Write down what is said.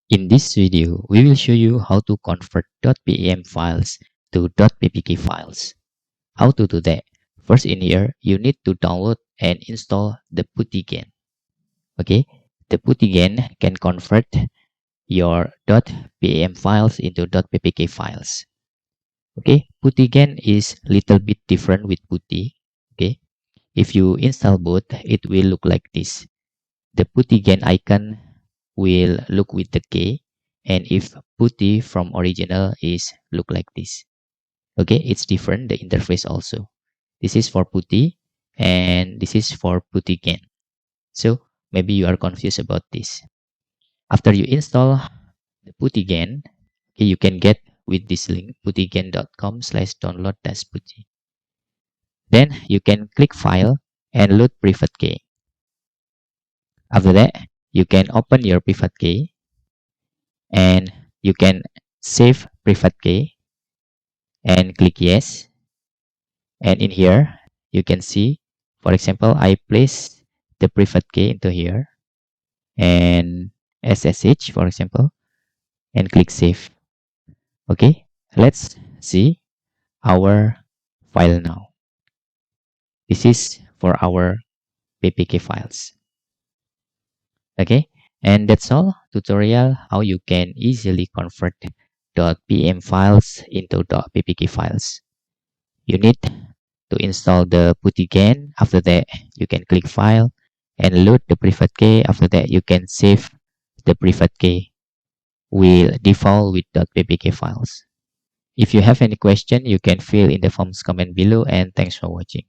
In this video, we will show you how to convert .pem files to .ppk files. How to do that? First, in here, you need to download and install the putty-gen. Okay, the putty-gen can convert your .pem files into .ppk files. Okay, putty-gen is little bit different with putty. Okay, if you install both, it will look like this. The putty-gen icon will look with the K, and if putty from original is look like this. Okay, it's different, the interface also. This is for putty and this is for putty-gen. So maybe you are confused about this. After you install the putty-gen, okay, you can get with this link puttygen.com/download-putty. Then you can click file and load private key. After that, you can open your private key and you can save private key and click yes. And in here you can see, for example, I place the private key into here and SSH, for example, and click save. Okay, let's see our file now. This is for our PPK files. Okay, and that's all tutorial how you can easily convert .pem files into .ppk files. You need to install the putty-gen. After that, you can click file and load the private key. After that, you can save the private key. Will default with .ppk files. If you have any question, you can fill in the forms comment below, and thanks for watching.